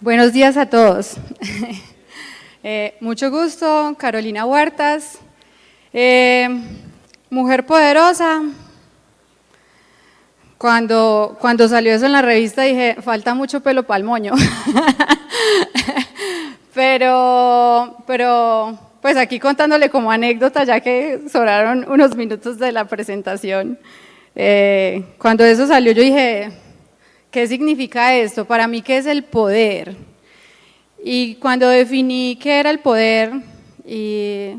Buenos días a todos. Mucho gusto, Carolina Huertas, mujer poderosa. Cuando salió eso en la revista dije, falta mucho pelo para el moño. pero pues aquí contándole como anécdota, ya que sobraron unos minutos de la presentación. Cuando eso salió yo dije, ¿qué significa esto? Para mí, ¿qué es el poder? Y cuando definí qué era el poder, y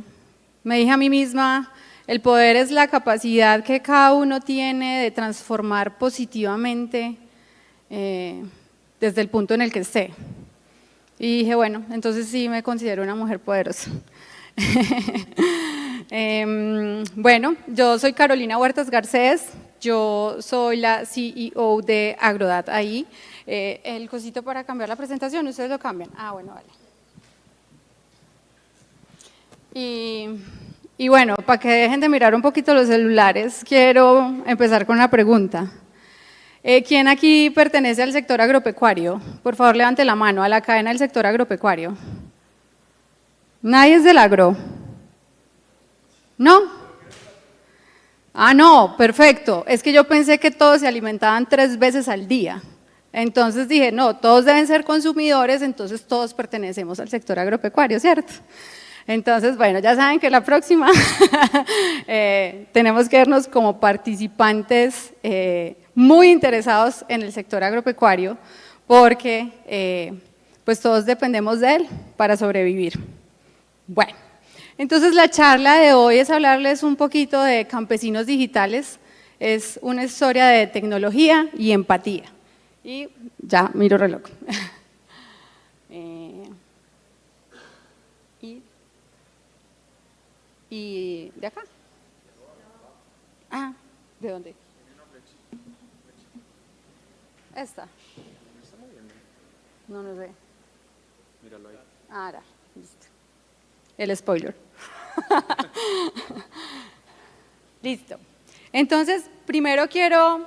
me dije a mí misma, el poder es la capacidad que cada uno tiene de transformar positivamente desde el punto en el que esté. Y dije, bueno, entonces sí me considero una mujer poderosa. Bueno, yo soy Carolina Huertas Garcés, yo soy la CEO de Agrodat ahí. El cosito para cambiar la presentación, ustedes lo cambian. Ah, bueno, vale. Y bueno, para que dejen de mirar un poquito los celulares, quiero empezar con una pregunta. ¿Quién aquí pertenece al sector agropecuario? Por favor, levante la mano, a la cadena del sector agropecuario. ¿Nadie es del agro? ¿No? Ah, no, perfecto. Es que yo pensé que todos se alimentaban 3 veces al día. Entonces dije, no, todos deben ser consumidores, entonces todos pertenecemos al sector agropecuario, ¿cierto? Entonces, bueno, ya saben que la próxima tenemos que vernos como participantes muy interesados en el sector agropecuario, porque pues todos dependemos de él para sobrevivir. Bueno, entonces la charla de hoy es hablarles un poquito de campesinos digitales, es una historia de tecnología y empatía. Y ya miro reloj. ¿Y de acá? Ah, ¿de dónde? Esta. No sé. Míralo ahí. Ahora, listo. El spoiler. Listo. Entonces, primero quiero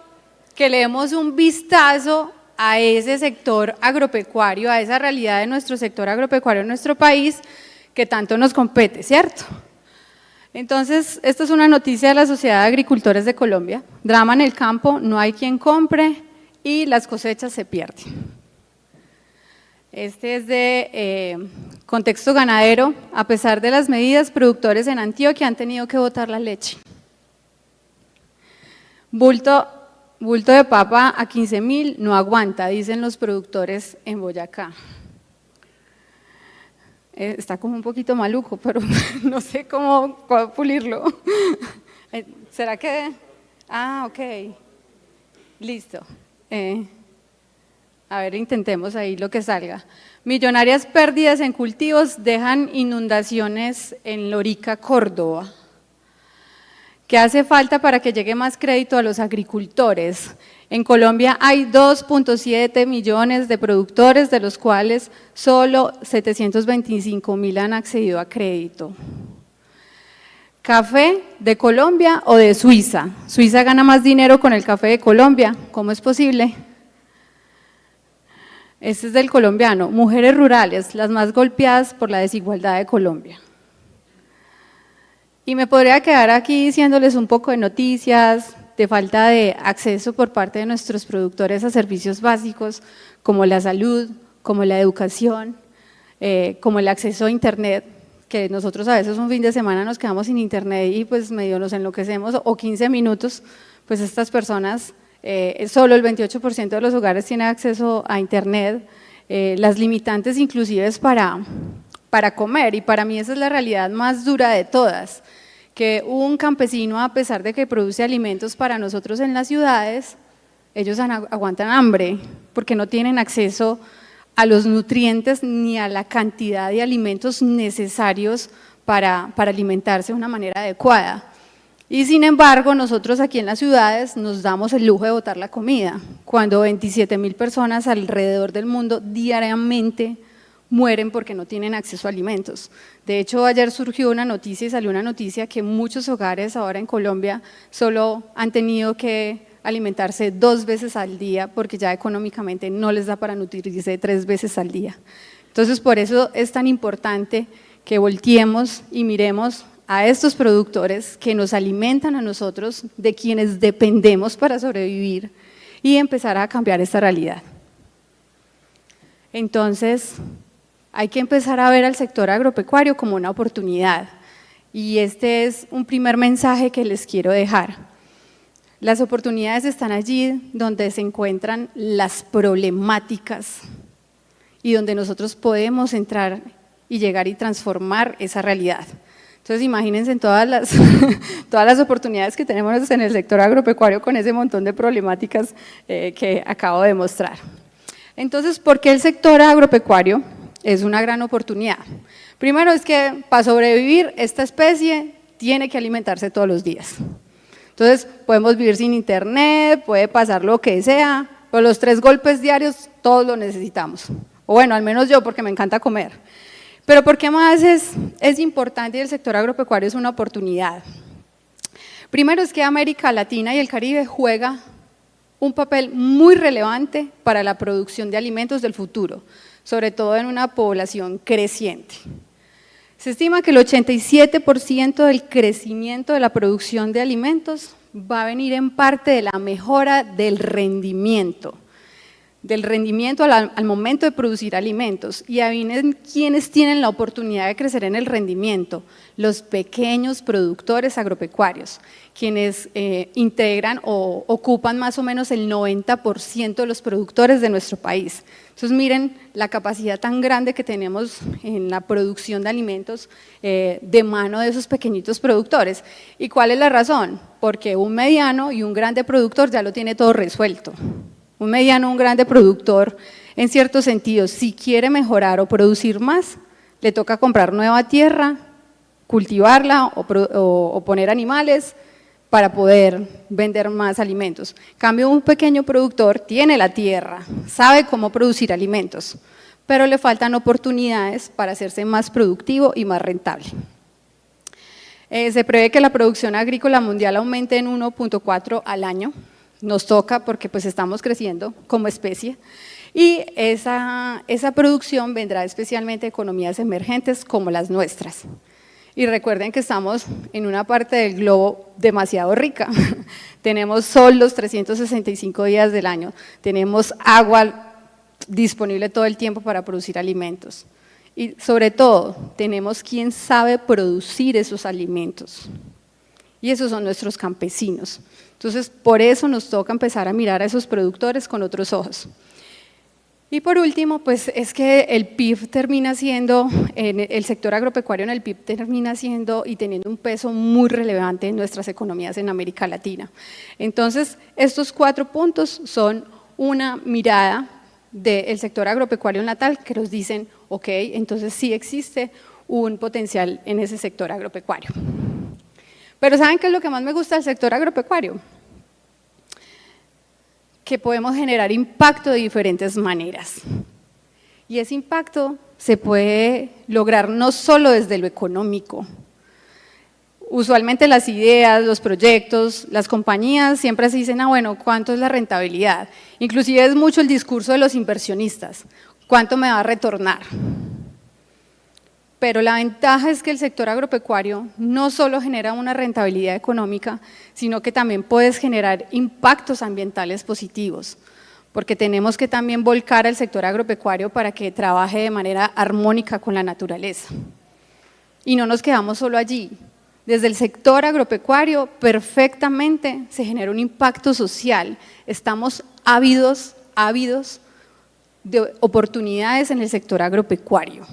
que le demos un vistazo a ese sector agropecuario, a esa realidad de nuestro sector agropecuario en nuestro país que tanto nos compete, ¿cierto? Entonces, esta es una noticia de la Sociedad de Agricultores de Colombia. Drama en el campo, no hay quien compre y las cosechas se pierden. Este es de contexto ganadero. A pesar de las medidas, productores en Antioquia han tenido que botar la leche. Bulto de papa a 15.000 no aguanta, dicen los productores en Boyacá. Está como un poquito maluco, pero no sé cómo pulirlo. ¿Será que? Ah, ok. Listo. A ver, intentemos ahí lo que salga. Millonarias pérdidas en cultivos dejan inundaciones en Lorica, Córdoba. ¿Qué hace falta para que llegue más crédito a los agricultores? En Colombia hay 2.7 millones de productores, de los cuales solo 725.000 han accedido a crédito. ¿Café de Colombia o de Suiza? Suiza gana más dinero con el café de Colombia, ¿cómo es posible? Este es del colombiano, mujeres rurales, las más golpeadas por la desigualdad de Colombia. Y me podría quedar aquí diciéndoles un poco de noticias, de falta de acceso por parte de nuestros productores a servicios básicos como la salud, como la educación, como el acceso a internet, que nosotros a veces un fin de semana nos quedamos sin internet y pues medio nos enloquecemos, o 15 minutos, pues estas personas, solo el 28% de los hogares tiene acceso a internet, las limitantes inclusive es para comer, y para mí esa es la realidad más dura de todas, que un campesino, a pesar de que produce alimentos para nosotros en las ciudades, ellos aguantan hambre porque no tienen acceso a los nutrientes ni a la cantidad de alimentos necesarios para alimentarse de una manera adecuada. Y sin embargo, nosotros aquí en las ciudades nos damos el lujo de botar la comida, cuando 27.000 personas alrededor del mundo diariamente mueren porque no tienen acceso a alimentos. De hecho, ayer surgió una noticia y salió una noticia que muchos hogares ahora en Colombia solo han tenido que alimentarse 2 veces al día porque ya económicamente no les da para nutrirse 3 veces al día. Entonces, por eso es tan importante que volteemos y miremos a estos productores que nos alimentan a nosotros, de quienes dependemos para sobrevivir, y empezar a cambiar esta realidad. Entonces, hay que empezar a ver al sector agropecuario como una oportunidad, y este es un primer mensaje que les quiero dejar. Las oportunidades están allí donde se encuentran las problemáticas y donde nosotros podemos entrar y llegar y transformar esa realidad. Entonces, imagínense en todas las oportunidades que tenemos en el sector agropecuario con ese montón de problemáticas que acabo de mostrar. Entonces, ¿por qué el sector agropecuario es una gran oportunidad? Primero es que para sobrevivir esta especie tiene que alimentarse todos los días. Entonces, podemos vivir sin internet, puede pasar lo que sea, pero los 3 golpes diarios todos lo necesitamos. O bueno, al menos yo, porque me encanta comer. Pero ¿por qué más es importante y el sector agropecuario es una oportunidad? Primero es que América Latina y el Caribe juega un papel muy relevante para la producción de alimentos del futuro, sobre todo en una población creciente. Se estima que el 87% del crecimiento de la producción de alimentos va a venir en parte de la mejora del rendimiento al momento de producir alimentos. Y adivinen quiénes tienen la oportunidad de crecer en el rendimiento: los pequeños productores agropecuarios, quienes integran o ocupan más o menos el 90% de los productores de nuestro país. Entonces, miren la capacidad tan grande que tenemos en la producción de alimentos de mano de esos pequeñitos productores. ¿Y cuál es la razón? Porque un mediano y un grande productor ya lo tiene todo resuelto. Un mediano, un grande productor, en cierto sentido, si quiere mejorar o producir más, le toca comprar nueva tierra, cultivarla o poner animales para poder vender más alimentos. En cambio, un pequeño productor tiene la tierra, sabe cómo producir alimentos, pero le faltan oportunidades para hacerse más productivo y más rentable. Se prevé que la producción agrícola mundial aumente en 1.4 al año. Nos toca porque pues estamos creciendo como especie, y esa producción vendrá especialmente de economías emergentes como las nuestras. Y recuerden que estamos en una parte del globo demasiado rica. Tenemos sol los 365 días del año, tenemos agua disponible todo el tiempo para producir alimentos. Y sobre todo, tenemos quien sabe producir esos alimentos. Y esos son nuestros campesinos. Entonces, por eso nos toca empezar a mirar a esos productores con otros ojos. Y por último, pues es que el PIB termina siendo, el sector agropecuario en el PIB termina siendo y teniendo un peso muy relevante en nuestras economías en América Latina. Entonces, estos 4 puntos son una mirada del sector agropecuario natal que nos dicen, ok, entonces sí existe un potencial en ese sector agropecuario. Pero ¿saben qué es lo que más me gusta del sector agropecuario? Que podemos generar impacto de diferentes maneras. Y ese impacto se puede lograr no solo desde lo económico. Usualmente las ideas, los proyectos, las compañías siempre se dicen, bueno, ¿cuánto es la rentabilidad? Inclusive es mucho el discurso de los inversionistas, ¿cuánto me va a retornar? Pero la ventaja es que el sector agropecuario no solo genera una rentabilidad económica, sino que también puedes generar impactos ambientales positivos, porque tenemos que también volcar al sector agropecuario para que trabaje de manera armónica con la naturaleza. Y no nos quedamos solo allí. Desde el sector agropecuario perfectamente se genera un impacto social. Estamos ávidos de oportunidades en el sector agropecuario.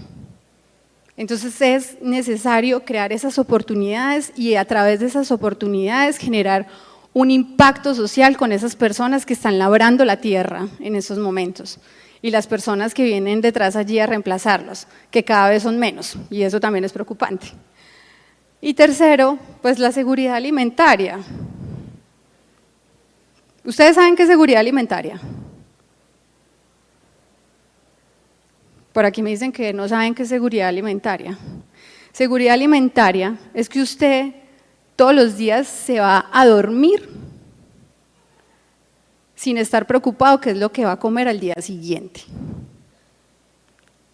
Entonces es necesario crear esas oportunidades y a través de esas oportunidades generar un impacto social con esas personas que están labrando la tierra en esos momentos y las personas que vienen detrás allí a reemplazarlos, que cada vez son menos, y eso también es preocupante. Y tercero, pues la seguridad alimentaria. ¿Ustedes saben qué es seguridad alimentaria? Por aquí me dicen que no saben qué es seguridad alimentaria. Seguridad alimentaria es que usted todos los días se va a dormir sin estar preocupado qué es lo que va a comer al día siguiente.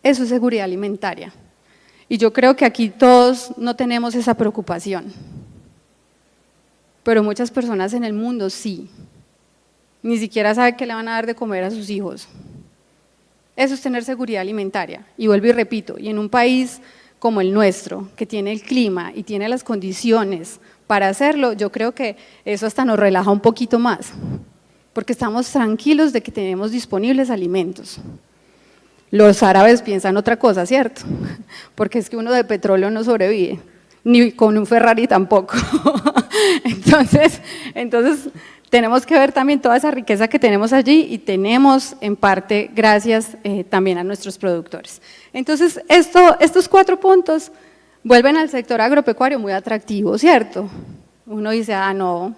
Eso es seguridad alimentaria. Y yo creo que aquí todos no tenemos esa preocupación, pero muchas personas en el mundo sí. Ni siquiera saben qué le van a dar de comer a sus hijos. Eso es tener seguridad alimentaria. Y vuelvo y repito, y en un país como el nuestro, que tiene el clima y tiene las condiciones para hacerlo, yo creo que eso hasta nos relaja un poquito más, porque estamos tranquilos de que tenemos disponibles alimentos. Los árabes piensan otra cosa, ¿cierto? Porque es que uno de petróleo no sobrevive, ni con un Ferrari tampoco. Entonces tenemos que ver también toda esa riqueza que tenemos allí y tenemos en parte gracias también a nuestros productores. Entonces estos 4 puntos vuelven al sector agropecuario muy atractivo, ¿cierto? Uno dice, no,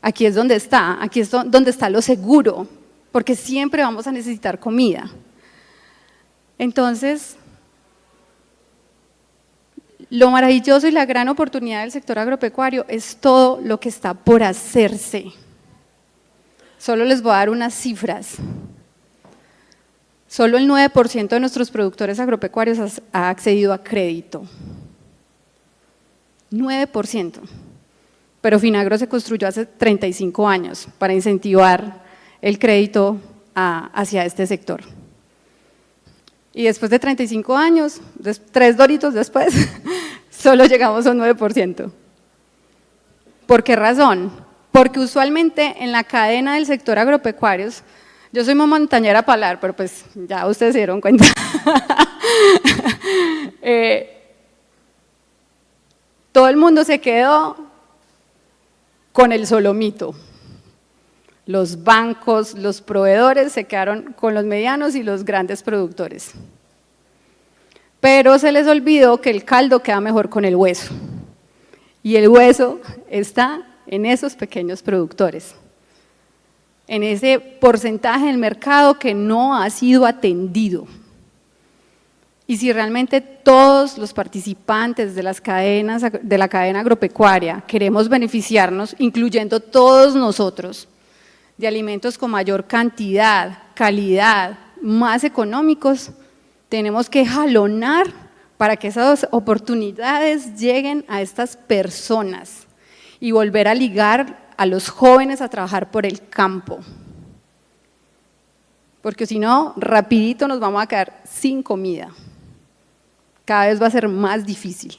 aquí es donde está lo seguro, porque siempre vamos a necesitar comida. Entonces, lo maravilloso y la gran oportunidad del sector agropecuario es todo lo que está por hacerse. Solo les voy a dar unas cifras. Solo el 9% de nuestros productores agropecuarios ha accedido a crédito. 9%. Pero Finagro se construyó hace 35 años para incentivar el crédito hacia este sector. Y después de 35 años, 3 doritos después, solo llegamos a un 9%. ¿Por qué razón? Porque usualmente en la cadena del sector agropecuario, yo soy muy montañera para hablar, pero pues ya ustedes se dieron cuenta. Todo el mundo se quedó con el solomito. Los bancos, los proveedores se quedaron con los medianos y los grandes productores. Pero se les olvidó que el caldo queda mejor con el hueso. Y el hueso está en esos pequeños productores, en ese porcentaje del mercado que no ha sido atendido. Y si realmente todos los participantes de las cadenas, de la cadena agropecuaria queremos beneficiarnos, incluyendo todos nosotros, de alimentos con mayor cantidad, calidad, más económicos, tenemos que jalonar para que esas oportunidades lleguen a estas personas y volver a ligar a los jóvenes a trabajar por el campo. Porque si no, rapidito nos vamos a quedar sin comida. Cada vez va a ser más difícil.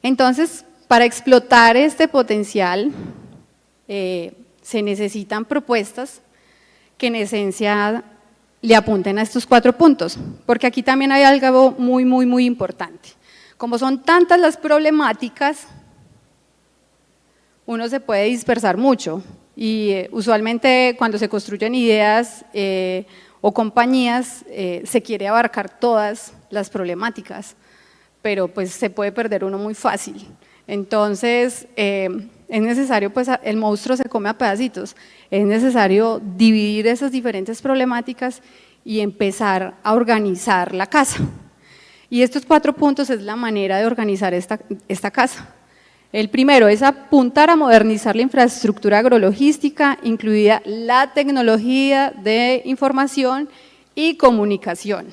Entonces, para explotar este potencial, se necesitan propuestas que en esencia le apunten a estos 4 puntos, porque aquí también hay algo muy importante. Como son tantas las problemáticas, uno se puede dispersar mucho y usualmente cuando se construyen ideas o compañías se quiere abarcar todas las problemáticas, pero pues se puede perder uno muy fácil. Entonces, es necesario, pues el monstruo se come a pedacitos, es necesario dividir esas diferentes problemáticas y empezar a organizar la casa. Y estos 4 puntos es la manera de organizar esta casa. El primero es apuntar a modernizar la infraestructura agrologística, incluida la tecnología de información y comunicación.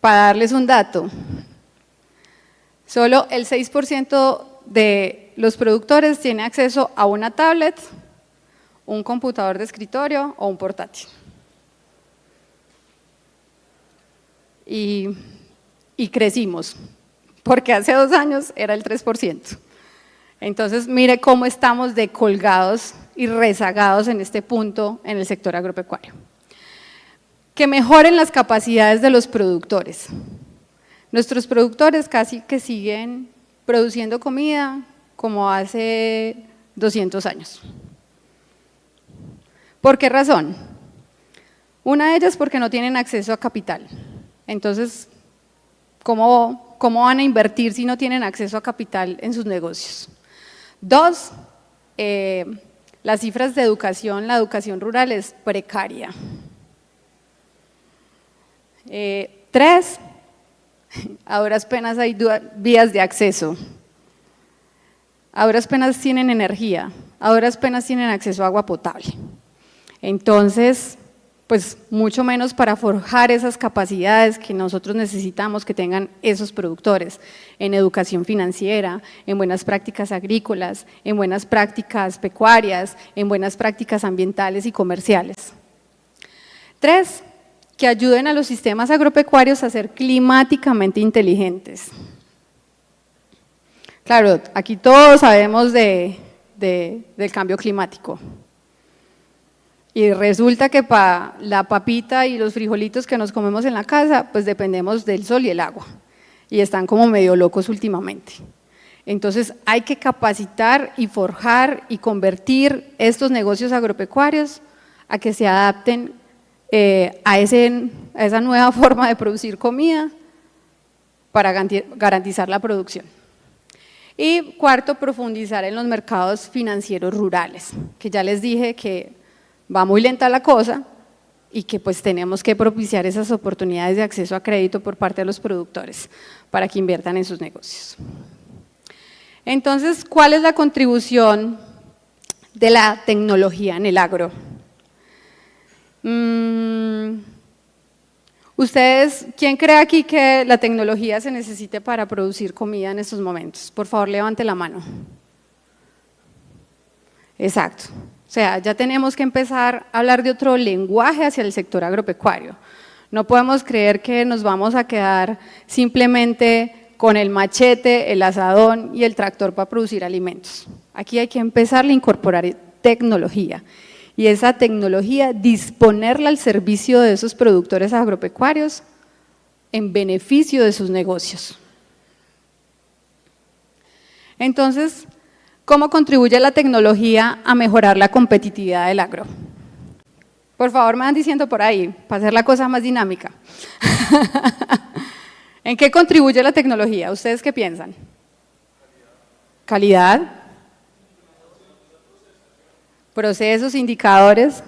Para darles un dato, solo el 6% de los productores tiene acceso a una tablet, un computador de escritorio o un portátil. Y crecimos, porque hace 2 años era el 3%. Entonces, mire cómo estamos de colgados y rezagados en este punto en el sector agropecuario. Que mejoren las capacidades de los productores. Nuestros productores casi que siguen produciendo comida como hace 200 años. ¿Por qué razón? Una de ellas porque no tienen acceso a capital. Entonces, ¿cómo van a invertir si no tienen acceso a capital en sus negocios? 2, las cifras de educación, la educación rural es precaria. 3, a duras penas hay vías de acceso. a duras penas tienen energía, a duras penas tienen acceso a agua potable. Entonces, pues mucho menos para forjar esas capacidades que nosotros necesitamos que tengan esos productores en educación financiera, en buenas prácticas agrícolas, en buenas prácticas pecuarias, en buenas prácticas ambientales y comerciales. 3, que ayuden a los sistemas agropecuarios a ser climáticamente inteligentes. Claro, aquí todos sabemos del cambio climático. Y resulta que para la papita y los frijolitos que nos comemos en la casa, pues dependemos del sol y el agua. Y están como medio locos últimamente. Entonces hay que capacitar y forjar y convertir estos negocios agropecuarios a que se adapten a esa nueva forma de producir comida para garantizar la producción. Y 4, profundizar en los mercados financieros rurales, que ya les dije que va muy lenta la cosa y que pues tenemos que propiciar esas oportunidades de acceso a crédito por parte de los productores para que inviertan en sus negocios. Entonces, ¿cuál es la contribución de la tecnología en el agro? ¿Ustedes, quién cree aquí que la tecnología se necesite para producir comida en estos momentos? Por favor, levante la mano. Exacto. O sea, ya tenemos que empezar a hablar de otro lenguaje hacia el sector agropecuario. No podemos creer que nos vamos a quedar simplemente con el machete, el asadón y el tractor para producir alimentos. Aquí hay que empezar a incorporar tecnología y esa tecnología disponerla al servicio de esos productores agropecuarios en beneficio de sus negocios. Entonces, ¿cómo contribuye la tecnología a mejorar la competitividad del agro? Por favor, me van diciendo por ahí, para hacer la cosa más dinámica. ¿En qué contribuye la tecnología? ¿Ustedes qué piensan? Calidad. Procesos, indicadores.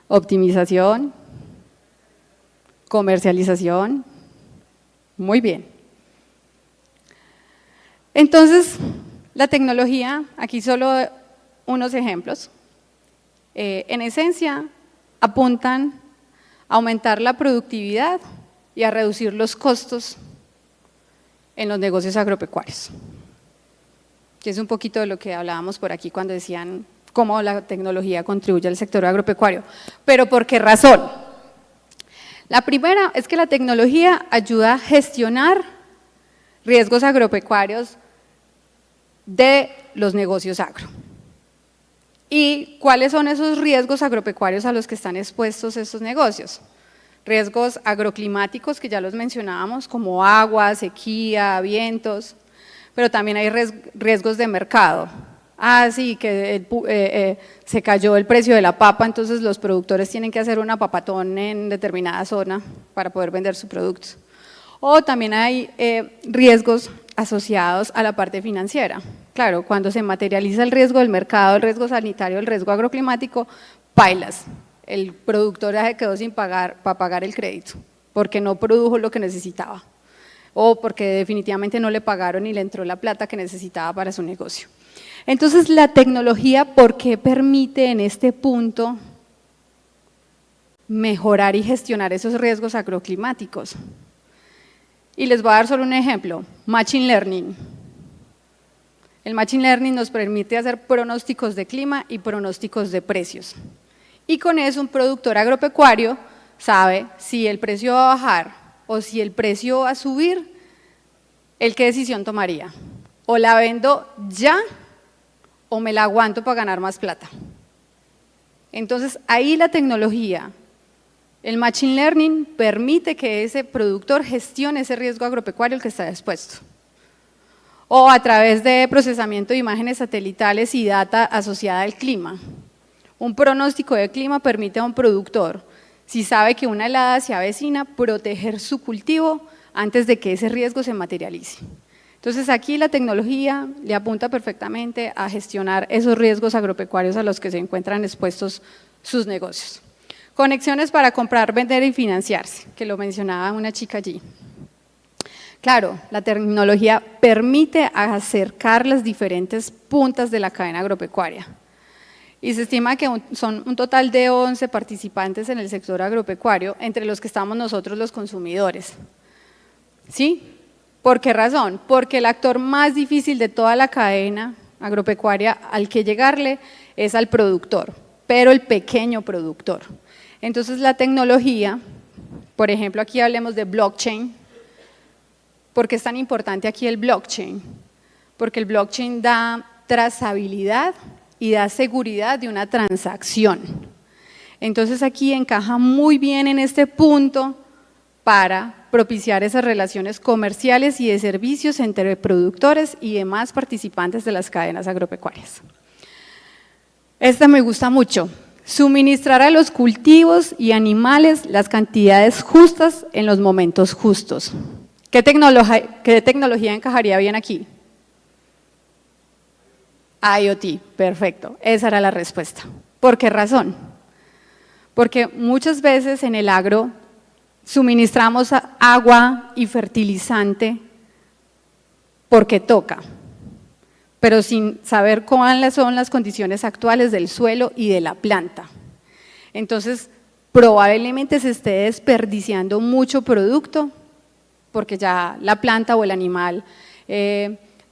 Optimización. Comercialización. Muy bien. Entonces, la tecnología, aquí solo unos ejemplos, en esencia apuntan a aumentar la productividad y a reducir los costos en los negocios agropecuarios, que es un poquito de lo que hablábamos por aquí cuando decían cómo la tecnología contribuye al sector agropecuario. ¿Pero por qué razón? La primera es que la tecnología ayuda a gestionar riesgos agropecuarios de los negocios agro. ¿Y cuáles son esos riesgos agropecuarios a los que están expuestos estos negocios? Riesgos agroclimáticos, que ya los mencionábamos, como agua, sequía, vientos, pero también hay riesgos de mercado. Sí, que se cayó el precio de la papa, entonces los productores tienen que hacer una papatón en determinada zona para poder vender su producto. O también hay riesgos asociados a la parte financiera. Claro, cuando se materializa el riesgo del mercado, el riesgo sanitario, el riesgo agroclimático, pailas, el productor ya se quedó sin pagar para pagar el crédito, porque no produjo lo que necesitaba, o porque definitivamente no le pagaron y le entró la plata que necesitaba para su negocio. Entonces, la tecnología, ¿por qué permite en este punto mejorar y gestionar esos riesgos agroclimáticos? Y les voy a dar solo un ejemplo, Machine Learning. El Machine Learning nos permite hacer pronósticos de clima y pronósticos de precios. Y con eso un productor agropecuario sabe si el precio va a bajar o si el precio va a subir, ¿él qué decisión tomaría? ¿O la vendo ya o me la aguanto para ganar más plata? Entonces ahí la tecnología, el Machine Learning permite que ese productor gestione ese riesgo agropecuario al que está expuesto. O a través de procesamiento de imágenes satelitales y data asociada al clima. Un pronóstico de clima permite a un productor, si sabe que una helada se avecina, proteger su cultivo antes de que ese riesgo se materialice. Entonces aquí la tecnología le apunta perfectamente a gestionar esos riesgos agropecuarios a los que se encuentran expuestos sus negocios. Conexiones para comprar, vender y financiarse, que lo mencionaba una chica allí. Claro, la tecnología permite acercar las diferentes puntas de la cadena agropecuaria. Y se estima que son un total de 11 participantes en el sector agropecuario, entre los que estamos nosotros los consumidores. ¿Sí? ¿Por qué razón? Porque el actor más difícil de toda la cadena agropecuaria al que llegarle es al productor, pero el pequeño productor. Entonces la tecnología, por ejemplo aquí hablemos de blockchain. ¿Por qué es tan importante aquí el blockchain? Porque el blockchain da trazabilidad y da seguridad de una transacción. Entonces aquí encaja muy bien en este punto para propiciar esas relaciones comerciales y de servicios entre productores y demás participantes de las cadenas agropecuarias. Esta me gusta mucho. Suministrar a los cultivos y animales las cantidades justas en los momentos justos. ¿Qué tecnología encajaría bien aquí? IoT, perfecto, esa era la respuesta. ¿Por qué razón? Porque muchas veces en el agro suministramos agua y fertilizante porque toca, pero sin saber cuáles son las condiciones actuales del suelo y de la planta. Entonces, probablemente se esté desperdiciando mucho producto porque ya la planta o el animal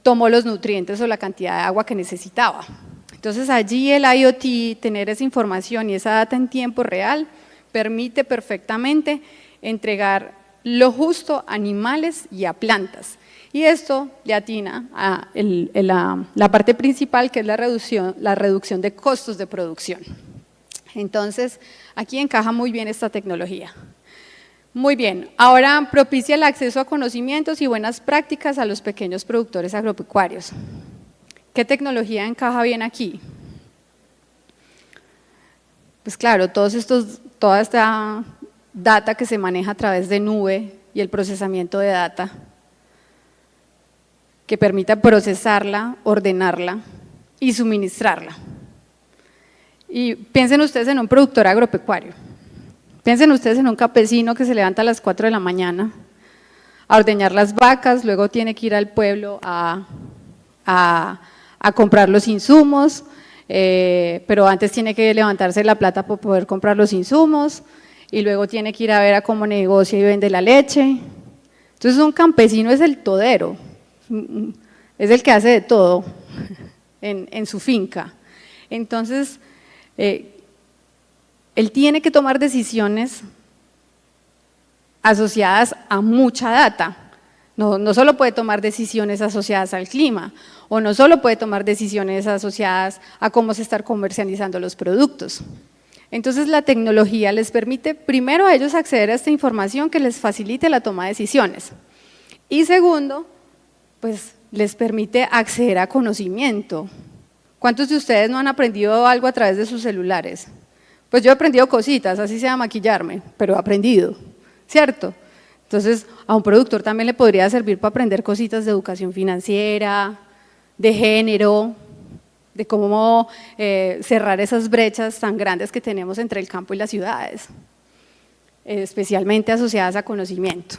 tomó los nutrientes o la cantidad de agua que necesitaba. Entonces allí el IoT, tener esa información y esa data en tiempo real, permite perfectamente entregar lo justo a animales y a plantas. Y esto le atina a la parte principal, que es la reducción de costos de producción. Entonces, aquí encaja muy bien esta tecnología. Muy bien, ahora propicia el acceso a conocimientos y buenas prácticas a los pequeños productores agropecuarios. ¿Qué tecnología encaja bien aquí? Pues claro, toda esta data que se maneja a través de nube y el procesamiento de data, que permita procesarla, ordenarla y suministrarla. Y piensen ustedes en un productor agropecuario. Piensen ustedes en un campesino que se levanta a las 4 de la mañana a ordeñar las vacas, luego tiene que ir al pueblo a comprar los insumos, pero antes tiene que levantarse la plata para poder comprar los insumos y luego tiene que ir a ver a cómo negocia y vende la leche. Entonces un campesino es el todero, es el que hace de todo en su finca. Entonces, él tiene que tomar decisiones asociadas a mucha data. No solo puede tomar decisiones asociadas al clima, o no solo puede tomar decisiones asociadas a cómo se están comercializando los productos. Entonces la tecnología les permite primero a ellos acceder a esta información que les facilite la toma de decisiones. Y segundo, pues les permite acceder a conocimiento. ¿Cuántos de ustedes no han aprendido algo a través de sus celulares? Pues yo he aprendido cositas, así sea maquillarme, pero he aprendido, ¿cierto? Entonces, a un productor también le podría servir para aprender cositas de educación financiera, de género, de cómo cerrar esas brechas tan grandes que tenemos entre el campo y las ciudades, especialmente asociadas a conocimiento.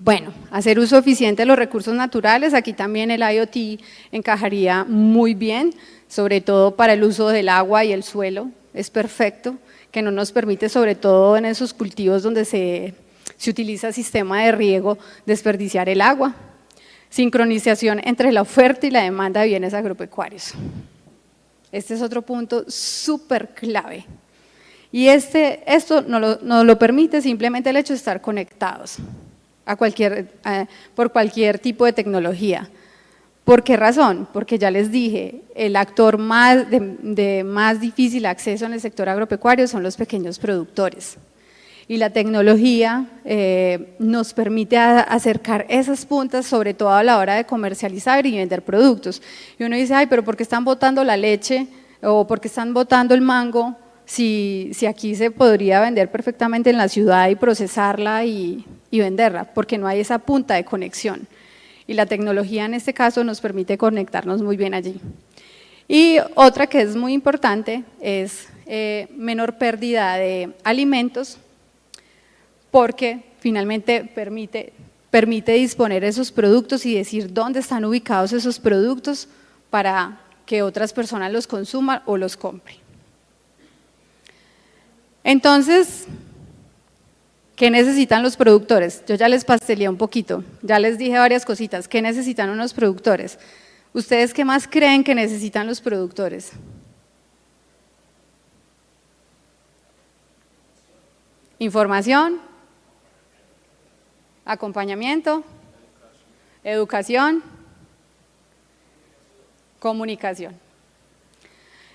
Bueno, hacer uso eficiente de los recursos naturales, aquí también el IoT encajaría muy bien, sobre todo para el uso del agua y el suelo. Es perfecto, que no nos permite, sobre todo en esos cultivos donde se utiliza sistema de riego, desperdiciar el agua. Sincronización entre la oferta y la demanda de bienes agropecuarios. Este es otro punto súper clave. Y esto nos lo permite simplemente el hecho de estar conectados por cualquier tipo de tecnología. ¿Por qué razón? Porque ya les dije, el actor de más difícil acceso en el sector agropecuario son los pequeños productores. Y la tecnología nos permite acercar esas puntas, sobre todo a la hora de comercializar y vender productos. Y uno dice, ay, pero ¿por qué están botando la leche? ¿O por qué están botando el mango? Si aquí se podría vender perfectamente en la ciudad y procesarla y venderla, porque no hay esa punta de conexión. Y la tecnología en este caso nos permite conectarnos muy bien allí. Y otra que es muy importante es menor pérdida de alimentos, porque finalmente permite permite disponer esos productos y decir dónde están ubicados esos productos para que otras personas los consuman o los compren. Entonces, ¿qué necesitan los productores? Yo ya les pasteleé un poquito, ya les dije varias cositas. ¿Qué necesitan unos productores? ¿Ustedes qué más creen que necesitan los productores? Información, acompañamiento, educación, comunicación.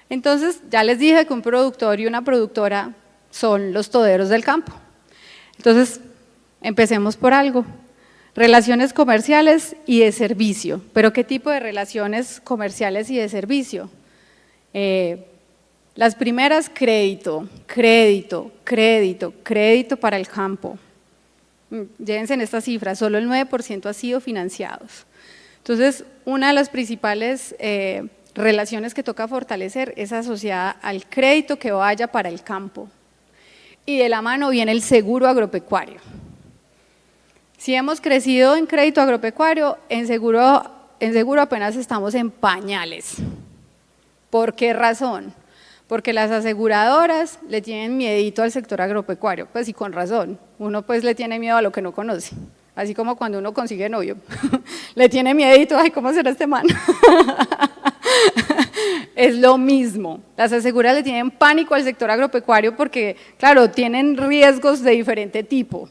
Entonces, ya les dije que un productor y una productora son los toderos del campo. Entonces, empecemos por algo. Relaciones comerciales y de servicio. ¿Pero qué tipo de relaciones comerciales y de servicio? Las primeras, crédito, crédito, crédito, crédito para el campo. Llévense en estas cifras, solo el 9% ha sido financiados. Entonces, una de las principales relaciones que toca fortalecer es asociada al crédito que vaya para el campo. Y de la mano viene el seguro agropecuario. Si hemos crecido en crédito agropecuario, en seguro apenas estamos en pañales. ¿Por qué razón? Porque las aseguradoras le tienen miedito al sector agropecuario, pues y con razón, uno pues le tiene miedo a lo que no conoce, así como cuando uno consigue novio, le tiene miedito, ay, ¿cómo será este man? Es lo mismo, las aseguradoras le tienen pánico al sector agropecuario porque, claro, tienen riesgos de diferente tipo.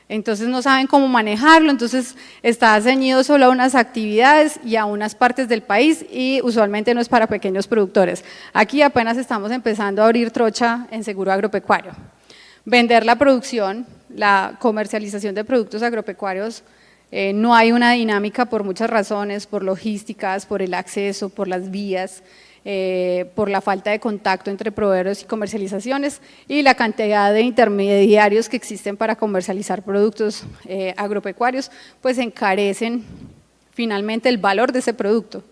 Entonces no saben cómo manejarlo, entonces está ceñido solo a unas actividades y a unas partes del país y usualmente no es para pequeños productores. Aquí apenas estamos empezando a abrir trocha en seguro agropecuario. Vender la producción, la comercialización de productos agropecuarios, no hay una dinámica por muchas razones, por logísticas, por el acceso, por las vías, por la falta de contacto entre proveedores y comercializaciones y la cantidad de intermediarios que existen para comercializar productos agropecuarios, pues encarecen finalmente el valor de ese producto.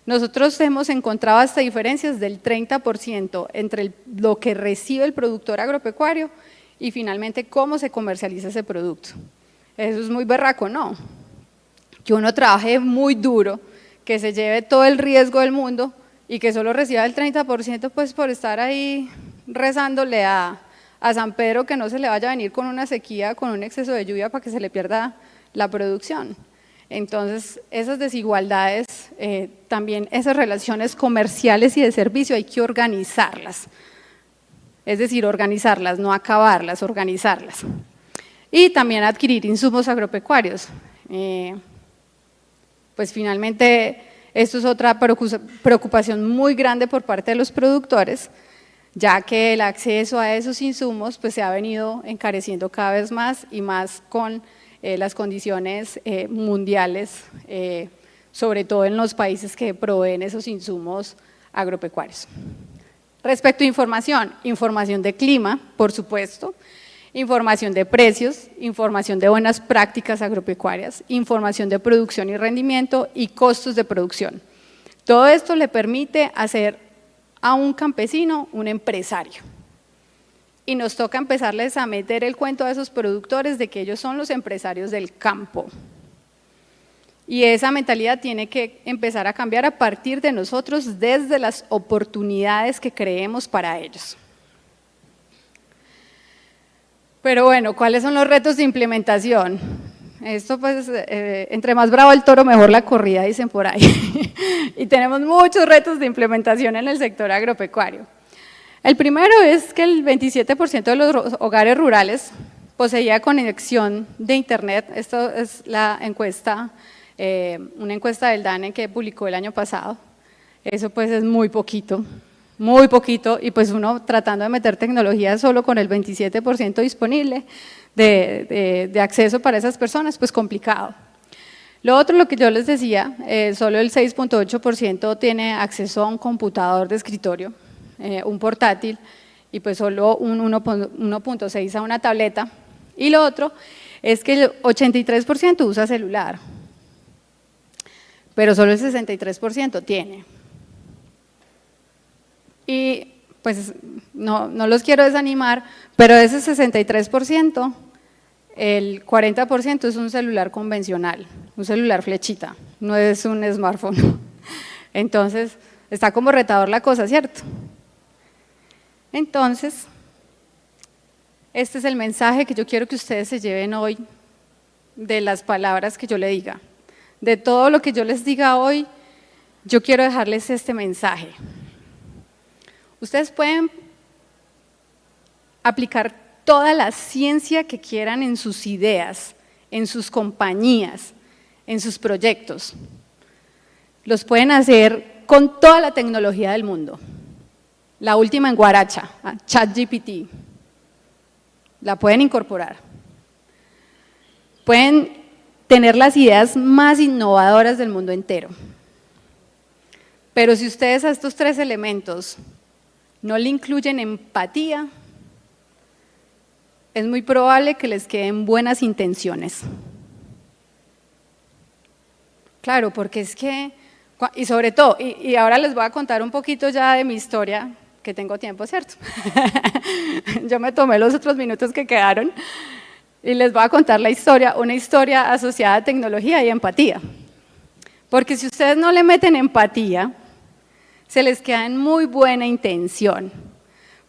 Nosotros hemos encontrado hasta diferencias del 30% entre lo que recibe el productor agropecuario y finalmente cómo se comercializa ese producto. Eso es muy berraco, ¿no? Que uno trabaje muy duro, que se lleve todo el riesgo del mundo y que solo reciba el 30% pues por estar ahí rezándole a San Pedro que no se le vaya a venir con una sequía, con un exceso de lluvia para que se le pierda la producción. Entonces, esas desigualdades, también esas relaciones comerciales y de servicio hay que organizarlas. Es decir, organizarlas, no acabarlas, organizarlas. Y también adquirir insumos agropecuarios. Pues finalmente, esto es otra preocupación muy grande por parte de los productores, ya que el acceso a esos insumos pues, se ha venido encareciendo cada vez más y más con las condiciones mundiales, sobre todo en los países que proveen esos insumos agropecuarios. Respecto a información de clima, por supuesto, información de precios, información de buenas prácticas agropecuarias, información de producción y rendimiento y costos de producción. Todo esto le permite hacer a un campesino un empresario. Y nos toca empezarles a meter el cuento a esos productores de que ellos son los empresarios del campo. Y esa mentalidad tiene que empezar a cambiar a partir de nosotros desde las oportunidades que creemos para ellos. Pero bueno, ¿cuáles son los retos de implementación? Esto pues, entre más bravo el toro, mejor la corrida, dicen por ahí. Y tenemos muchos retos de implementación en el sector agropecuario. El primero es que el 27% de los hogares rurales poseía conexión de internet. Esto es la encuesta, una encuesta del DANE que publicó el año pasado. Eso pues es muy poquito, y pues uno tratando de meter tecnología solo con el 27% disponible de acceso para esas personas, pues complicado. Lo otro, lo que yo les decía, solo el 6.8% tiene acceso a un computador de escritorio, un portátil, y pues solo un 1.6 a una tableta. Y lo otro es que el 83% usa celular, pero solo el 63% tiene. Y pues no los quiero desanimar, pero ese 63% el 40% es un celular convencional, un celular flechita, no es un smartphone. Entonces, está como retador la cosa, ¿cierto? Entonces, este es el mensaje que yo quiero que ustedes se lleven hoy de las palabras que yo le diga. De todo lo que yo les diga hoy, yo quiero dejarles este mensaje. Ustedes pueden aplicar toda la ciencia que quieran en sus ideas, en sus compañías, en sus proyectos. Los pueden hacer con toda la tecnología del mundo. La última en Guaracha, ChatGPT. La pueden incorporar. Pueden tener las ideas más innovadoras del mundo entero. Pero si ustedes a estos 3 elementos no le incluyen empatía, es muy probable que les queden buenas intenciones. Claro, porque es que, y sobre todo, y ahora les voy a contar un poquito ya de mi historia, que tengo tiempo, ¿cierto? Yo me tomé los otros minutos que quedaron y les voy a contar la historia, una historia asociada a tecnología y empatía. Porque si ustedes no le meten empatía, se les queda en muy buena intención,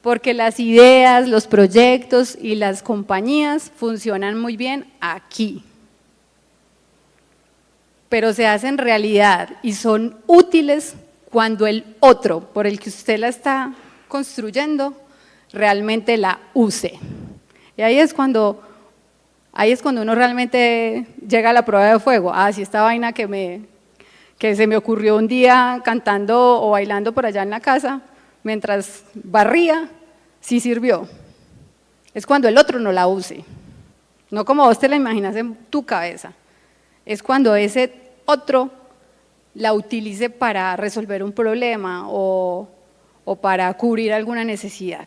porque las ideas, los proyectos y las compañías funcionan muy bien aquí. Pero se hacen realidad y son útiles cuando el otro por el que usted la está construyendo realmente la use. Y ahí es cuando uno realmente llega a la prueba de fuego. Ah, si esta vaina que se me ocurrió un día cantando o bailando por allá en la casa, mientras barría, sí sirvió. Es cuando el otro no la use. No como vos te la imaginas en tu cabeza. Es cuando ese otro la utilice para resolver un problema o para cubrir alguna necesidad.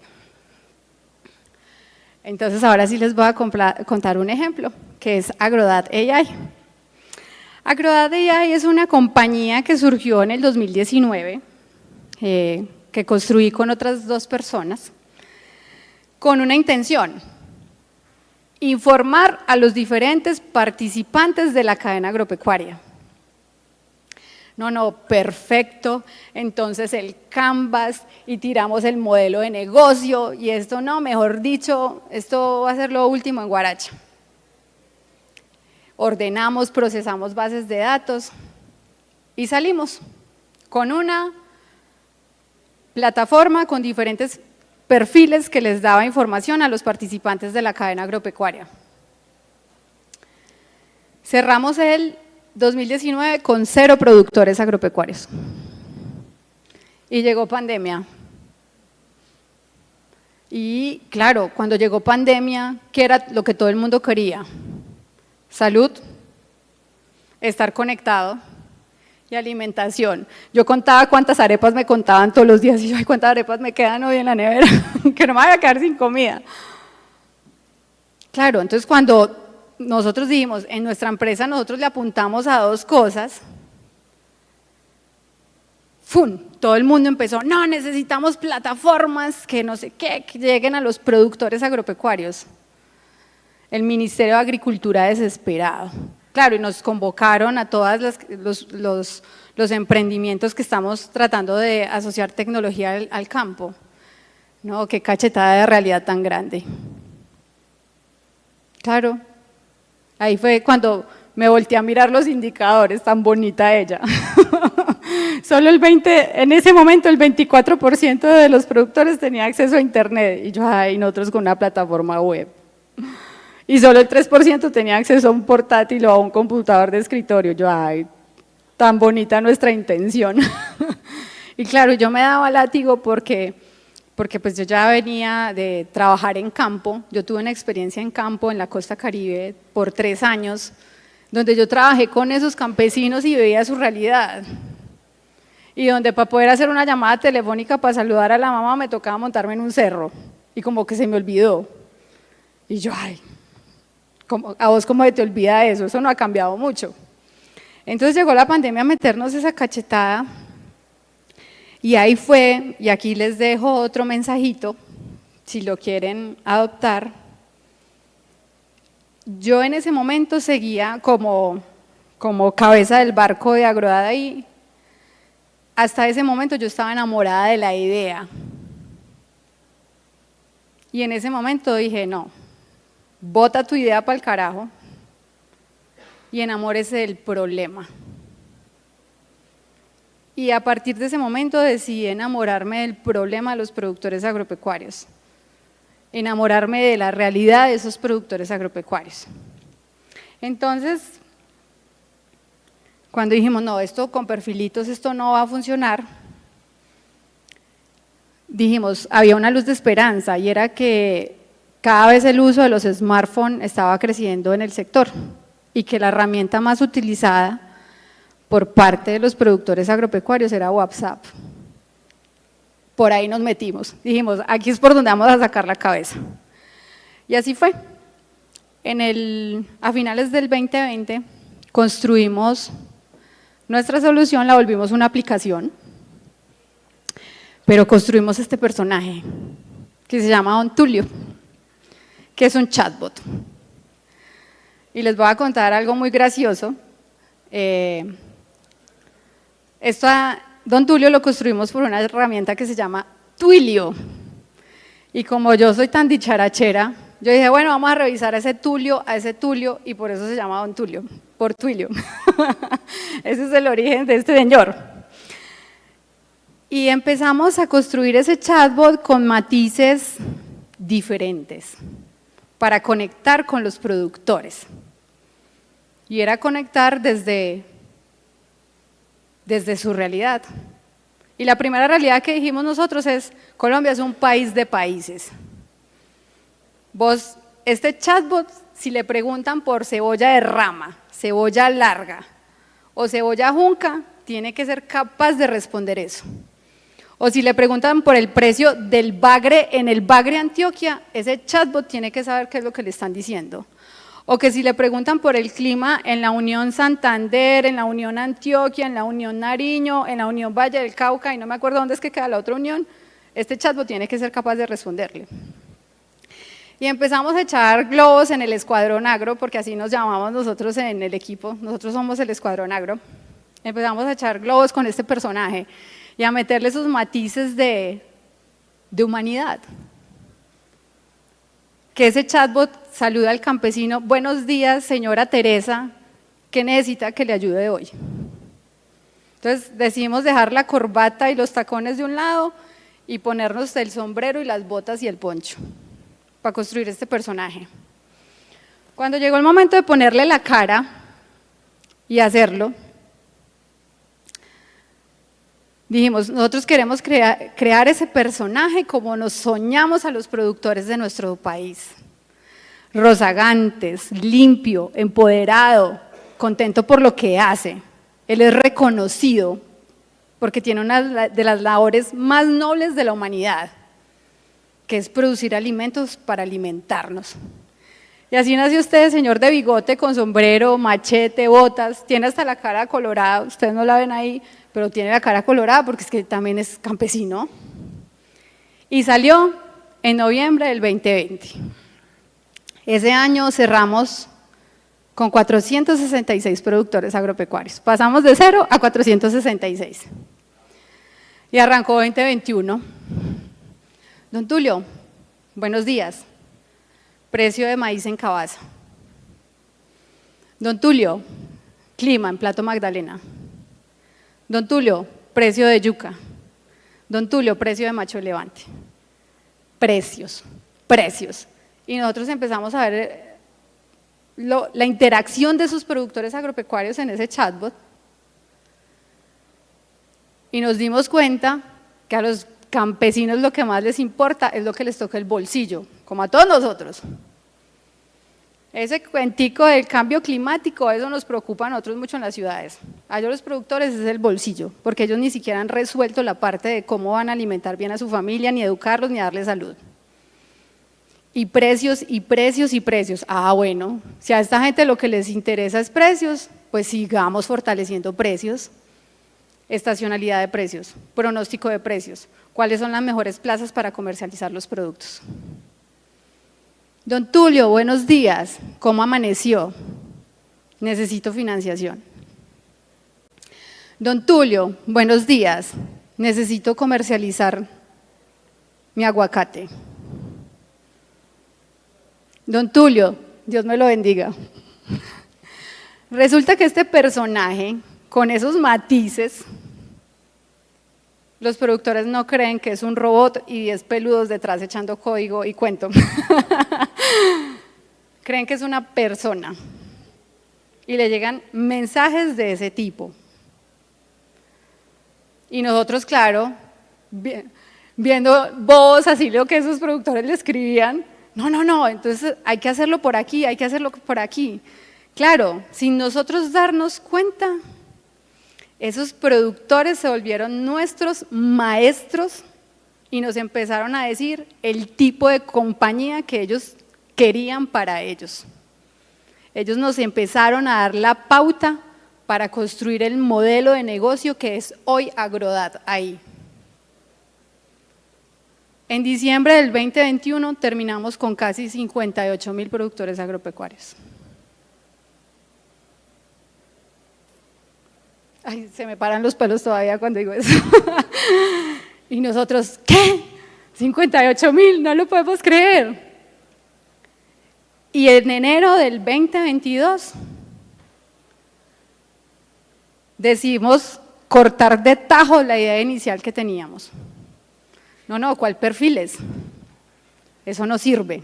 Entonces ahora sí les voy a contar un ejemplo, que es Agrodad AI. Agrodad AI es una compañía que surgió en el 2019, que construí con otras 2 personas, con una intención: informar a los diferentes participantes de la cadena agropecuaria. No, perfecto, entonces el Canvas y tiramos el modelo de negocio y esto no, mejor dicho, esto va a ser lo último en Guaracha. Ordenamos, procesamos bases de datos y salimos con una plataforma con diferentes perfiles que les daba información a los participantes de la cadena agropecuaria. Cerramos el 2019 con 0 productores agropecuarios. Y llegó pandemia. Y claro, cuando llegó pandemia, ¿qué era lo que todo el mundo quería? Salud, estar conectado y alimentación. Yo contaba cuántas arepas me contaban todos los días y yo, cuántas arepas me quedan hoy en la nevera, que no me voy a quedar sin comida. Claro, entonces cuando nosotros dijimos, en nuestra empresa nosotros le apuntamos a 2 cosas, ¡fum! Todo el mundo empezó, no, necesitamos plataformas que no sé qué, que lleguen a los productores agropecuarios. El Ministerio de Agricultura desesperado. Claro, y nos convocaron a todos los emprendimientos que estamos tratando de asociar tecnología al campo. No, qué cachetada de realidad tan grande. Claro, ahí fue cuando me volteé a mirar los indicadores, tan bonita ella. Solo en ese momento el 24% de los productores tenía acceso a internet y yo, ay, nosotros con una plataforma web. Y solo el 3% tenía acceso a un portátil o a un computador de escritorio. Yo, ay, tan bonita nuestra intención. Y claro, yo me daba látigo porque pues yo ya venía de trabajar en campo. Yo tuve una experiencia en campo en la costa Caribe por 3 años, donde yo trabajé con esos campesinos y veía su realidad. Y donde para poder hacer una llamada telefónica para saludar a la mamá me tocaba montarme en un cerro. Y como que se me olvidó. Y yo, ay, ¿a vos cómo se te olvida eso? Eso no ha cambiado mucho. Entonces llegó la pandemia a meternos esa cachetada y ahí fue, y aquí les dejo otro mensajito, si lo quieren adoptar. yo en ese momento seguía como cabeza del barco de Agrodada. Hasta ese momento yo estaba enamorada de la idea. Y en ese momento dije, no, bota tu idea para el carajo y enamórese del problema. Y a partir de ese momento decidí enamorarme del problema de los productores agropecuarios, enamorarme de la realidad de esos productores agropecuarios. Entonces, cuando dijimos, no, esto con perfilitos, esto no va a funcionar, dijimos, había una luz de esperanza y era que cada vez el uso de los smartphones estaba creciendo en el sector y que la herramienta más utilizada por parte de los productores agropecuarios era WhatsApp. Por ahí nos metimos, dijimos, aquí es por donde vamos a sacar la cabeza. Y así fue. A finales del 2020 construimos nuestra solución, la volvimos una aplicación, pero construimos este personaje que se llama Don Tulio, que es un chatbot. Y les voy a contar algo muy gracioso. Don Tulio lo construimos por una herramienta que se llama Twilio. Y como yo soy tan dicharachera, yo dije, bueno, vamos a revisar a ese Tulio, y por eso se llama Don Tulio, por Twilio. Ese es el origen de este señor. Y empezamos a construir ese chatbot con matices diferentes para conectar con los productores. Y era conectar desde su realidad. Y la primera realidad que dijimos nosotros es, Colombia es un país de países. Este chatbot, si le preguntan por cebolla de rama, cebolla larga o cebolla junca, tiene que ser capaz de responder eso. O si le preguntan por el precio del bagre en el Bagre Antioquia, ese chatbot tiene que saber qué es lo que le están diciendo. O que si le preguntan por el clima en la Unión Santander, en la Unión Antioquia, en la Unión Nariño, en la Unión Valle del Cauca, y no me acuerdo dónde es que queda la otra unión, este chatbot tiene que ser capaz de responderle. Y empezamos a echar globos en el escuadrón agro, porque así nos llamamos nosotros en el equipo, nosotros somos el escuadrón agro. Empezamos a echar globos con este personaje y a meterle sus matices de humanidad. Que ese chatbot saluda al campesino, buenos días señora Teresa, ¿qué necesita que le ayude hoy? Entonces decidimos dejar la corbata y los tacones de un lado y ponernos el sombrero y las botas y el poncho para construir este personaje. Cuando llegó el momento de ponerle la cara y hacerlo, dijimos, nosotros queremos crear ese personaje como nos soñamos a los productores de nuestro país. Rozagantes, limpio, empoderado, contento por lo que hace. Él es reconocido porque tiene una de las labores más nobles de la humanidad, que es producir alimentos para alimentarnos. Y así nació usted, señor de bigote, con sombrero, machete, botas, tiene hasta la cara colorada, ustedes no la ven ahí, pero tiene la cara colorada porque es que también es campesino. Y salió en noviembre del 2020. Ese año cerramos con 466 productores agropecuarios. Pasamos de 0 a 466. Y arrancó 2021. Don Tulio, buenos días. Precio de maíz en Cabaza. Don Tulio, clima en Plato Magdalena. Don Tulio, precio de yuca. Don Tulio, precio de macho levante. Precios. Y nosotros empezamos a ver la interacción de esos productores agropecuarios en ese chatbot y nos dimos cuenta que a los campesinos lo que más les importa es lo que les toca el bolsillo, como a todos nosotros. Ese cuentico del cambio climático, eso nos preocupa a nosotros mucho en las ciudades. A ellos los productores es el bolsillo, porque ellos ni siquiera han resuelto la parte de cómo van a alimentar bien a su familia, ni educarlos, ni darles salud. Y precios. Ah, bueno, si a esta gente lo que les interesa es precios, pues sigamos fortaleciendo precios, estacionalidad de precios, pronóstico de precios, cuáles son las mejores plazas para comercializar los productos. Don Tulio, buenos días, ¿cómo amaneció? Necesito financiación. Don Tulio, buenos días, necesito comercializar mi aguacate. Don Tulio, Dios me lo bendiga. Resulta que este personaje, con esos matices, los productores no creen que es un robot y 10 peludos detrás echando código y cuento. Creen que es una persona y le llegan mensajes de ese tipo. Y nosotros, claro, viendo bobos así lo que esos productores le escribían, no, entonces hay que hacerlo por aquí, hay que hacerlo por aquí. Claro, sin nosotros darnos cuenta, esos productores se volvieron nuestros maestros y nos empezaron a decir el tipo de compañía que ellos querían para ellos. Ellos nos empezaron a dar la pauta para construir el modelo de negocio que es hoy Agrodad ahí. En diciembre del 2021 terminamos con casi 58.000 productores agropecuarios. Ay, se me paran los pelos todavía cuando digo eso. Y nosotros, ¿qué? 58.000, no lo podemos creer. Y en enero del 2022 decidimos cortar de tajo la idea inicial que teníamos. No, ¿cuál perfiles? Eso no sirve.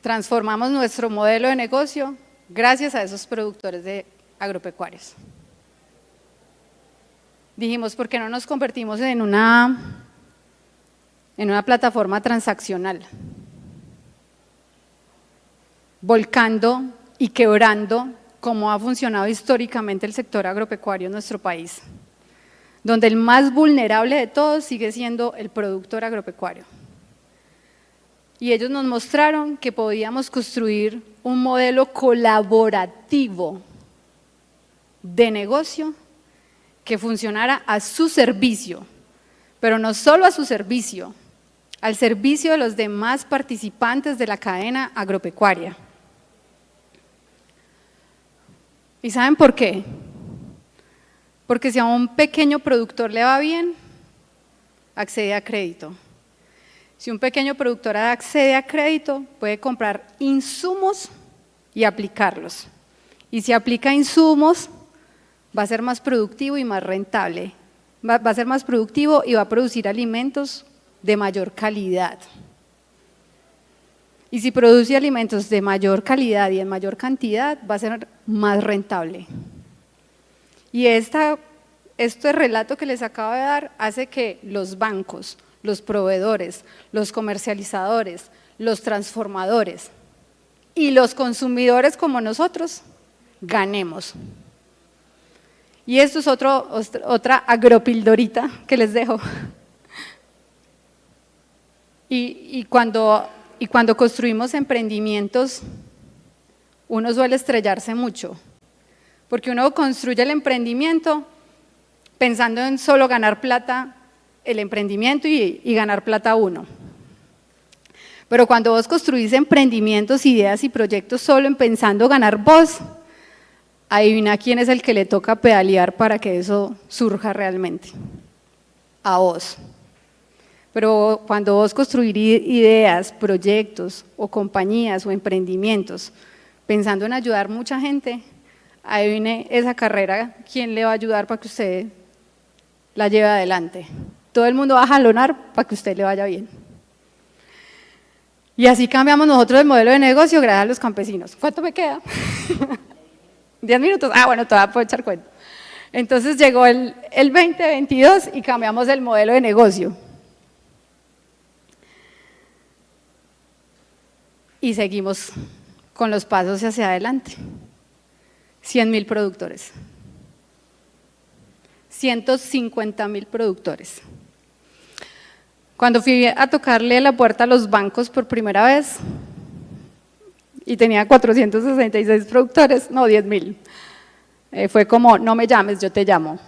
Transformamos nuestro modelo de negocio gracias a esos productores de agropecuarios. Dijimos, ¿por qué no nos convertimos en una plataforma transaccional? Volcando y quebrando cómo ha funcionado históricamente el sector agropecuario en nuestro país, donde el más vulnerable de todos sigue siendo el productor agropecuario. Y ellos nos mostraron que podíamos construir un modelo colaborativo de negocio que funcionara a su servicio, pero no solo a su servicio, al servicio de los demás participantes de la cadena agropecuaria. ¿Y saben por qué? Porque si a un pequeño productor le va bien, accede a crédito. Si un pequeño productor accede a crédito, puede comprar insumos y aplicarlos. Y si aplica insumos, va a ser más productivo y más rentable. Va a ser más productivo y va a producir alimentos de mayor calidad. Y si produce alimentos de mayor calidad y en mayor cantidad, va a ser más rentable. Y este relato que les acabo de dar hace que los bancos, los proveedores, los comercializadores, los transformadores y los consumidores como nosotros ganemos. Y esto es otra agropildorita que les dejo. Y cuando construimos emprendimientos, uno suele estrellarse mucho, porque uno construye el emprendimiento pensando en solo ganar plata el emprendimiento y ganar plata uno. Pero cuando vos construís emprendimientos, ideas y proyectos solo en pensando ganar vos, adivina quién es el que le toca pedalear para que eso surja realmente. A vos. Pero cuando vos construís ideas, proyectos o compañías o emprendimientos pensando en ayudar mucha gente, adivine esa carrera, quién le va a ayudar para que usted la lleve adelante. Todo el mundo va a jalonar para que usted le vaya bien. Y así cambiamos nosotros el modelo de negocio gracias a los campesinos. ¿Cuánto me queda? 10 minutos. Ah, bueno, todavía puedo echar cuenta. Entonces llegó el 2022 y cambiamos el modelo de negocio. Y seguimos con los pasos hacia adelante. 100.000 productores. 150.000 productores. Cuando fui a tocarle la puerta a los bancos por primera vez y tenía 466 productores, no, 10.000. Fue como, no me llames, yo te llamo.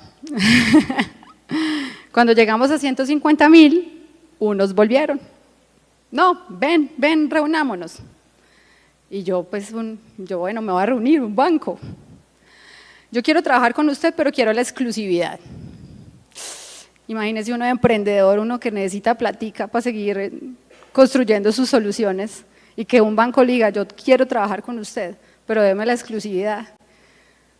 Cuando llegamos a 150.000, unos volvieron. no, ven, reunámonos. Y yo, pues, bueno, me voy a reunir, un banco. Yo quiero trabajar con usted, pero quiero la exclusividad. Imagínese uno de emprendedor, uno que necesita platica para seguir construyendo sus soluciones y que un banco le diga, yo quiero trabajar con usted, pero déme la exclusividad.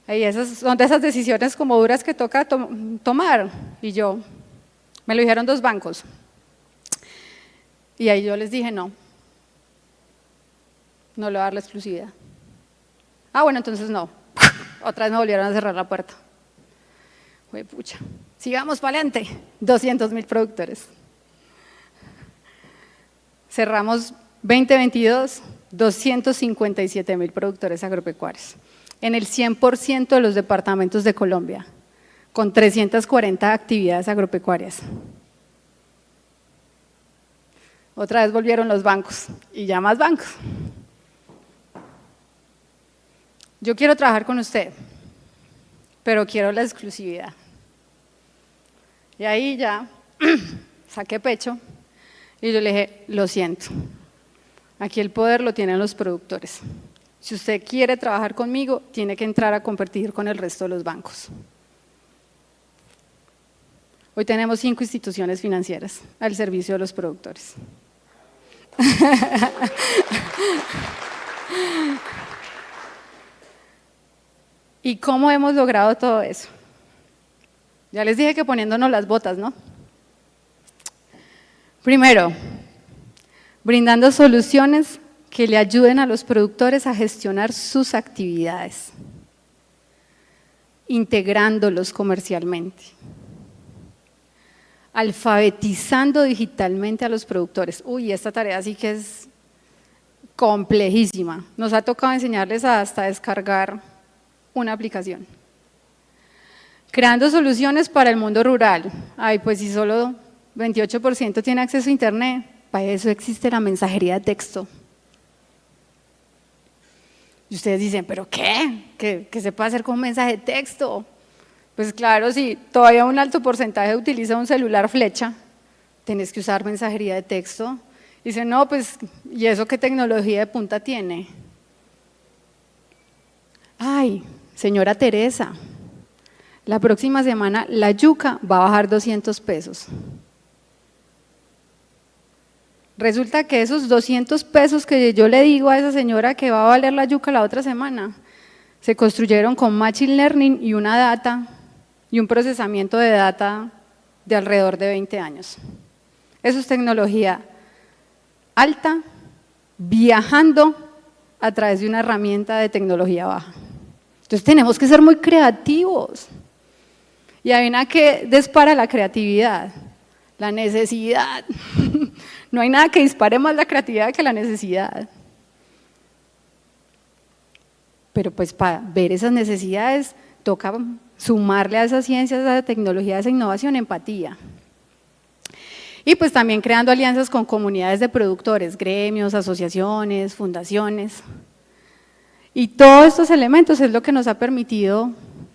Y esas son de esas decisiones como duras que toca tomar. Y me lo dijeron 2 bancos. Y ahí yo les dije, no le voy a dar la exclusividad. Ah, bueno, entonces no. Otra vez me volvieron a cerrar la puerta. Fue pucha. Sigamos para adelante. 200.000 productores. Cerramos 2022, 257.000 productores agropecuarios. En el 100% de los departamentos de Colombia, con 340 actividades agropecuarias. Otra vez volvieron los bancos y ya más bancos. Yo quiero trabajar con usted, pero quiero la exclusividad. Y ahí ya saqué pecho y yo le dije, lo siento, aquí el poder lo tienen los productores. Si usted quiere trabajar conmigo, tiene que entrar a competir con el resto de los bancos. Hoy tenemos 5 instituciones financieras al servicio de los productores. ¿Y cómo hemos logrado todo eso? Ya les dije que poniéndonos las botas, ¿no? Primero, brindando soluciones que le ayuden a los productores a gestionar sus actividades, integrándolos comercialmente, alfabetizando digitalmente a los productores. Uy, esta tarea sí que es complejísima. Nos ha tocado enseñarles hasta descargar una aplicación. Creando soluciones para el mundo rural. Ay, pues si solo 28% tiene acceso a internet, para eso existe la mensajería de texto. Y ustedes dicen, ¿pero qué? ¿Qué se puede hacer con un mensaje de texto? Pues claro, si todavía un alto porcentaje utiliza un celular flecha, tenés que usar mensajería de texto. Dicen, no, pues, ¿y eso qué tecnología de punta tiene? Ay, señora Teresa, la próxima semana la yuca va a bajar 200 pesos. Resulta que esos 200 pesos que yo le digo a esa señora que va a valer la yuca la otra semana, se construyeron con Machine Learning y una data y un procesamiento de data de alrededor de 20 años. Eso es tecnología alta, viajando a través de una herramienta de tecnología baja. Entonces tenemos que ser muy creativos. Y adivina qué dispara la creatividad, la necesidad. No hay nada que dispare más la creatividad que la necesidad. Pero pues para ver esas necesidades toca sumarle a esas ciencias, a esa tecnología, a esa innovación, empatía. Y pues también creando alianzas con comunidades de productores, gremios, asociaciones, fundaciones. Y todos estos elementos es lo que nos ha permitido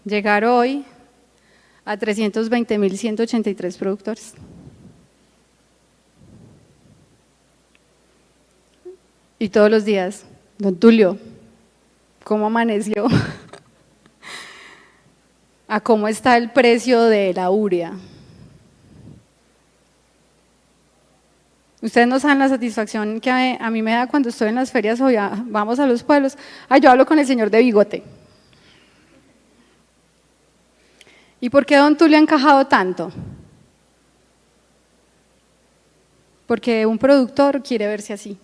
llegar hoy a 320.183 productores. Y todos los días, don Tulio, ¿cómo amaneció? ¿A cómo está el precio de la urea? Ustedes no saben la satisfacción que a mí me da cuando estoy en las ferias o vamos a los pueblos. Yo hablo con el señor de bigote. ¿Y por qué don Tulio ha encajado tanto? Porque un productor quiere verse así.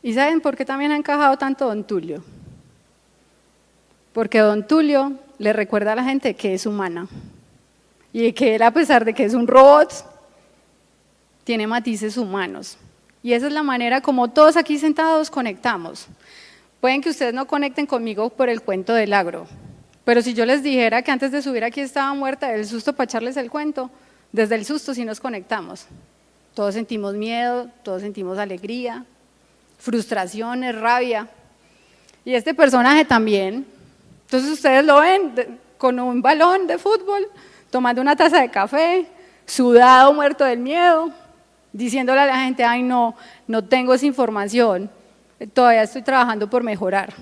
¿Y saben por qué también ha encajado tanto don Tulio? Porque don Tulio le recuerda a la gente que es humana y que él, a pesar de que es un robot, tiene matices humanos. Y esa es la manera como todos aquí sentados conectamos. Pueden que ustedes no conecten conmigo por el cuento del agro, pero si yo les dijera que antes de subir aquí estaba muerta del susto para echarles el cuento, desde el susto sí nos conectamos. Todos sentimos miedo, todos sentimos alegría, frustraciones, rabia. Y este personaje también. Entonces ustedes lo ven con un balón de fútbol, tomando una taza de café, sudado, muerto del miedo. diciéndole a la gente, ay no, no tengo esa información, todavía estoy trabajando por mejorar.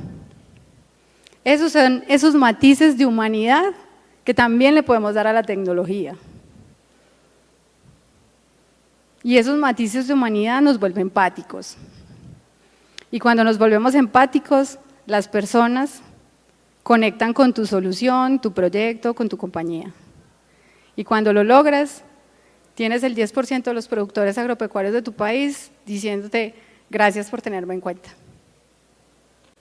Esos son esos matices de humanidad que también le podemos dar a la tecnología. Y esos matices de humanidad nos vuelven empáticos. Y cuando nos volvemos empáticos, las personas conectan con tu solución, tu proyecto, con tu compañía. Y cuando lo logras, tienes el 10% de los productores agropecuarios de tu país diciéndote gracias por tenerme en cuenta.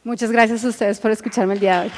Muchas gracias a ustedes por escucharme el día de hoy.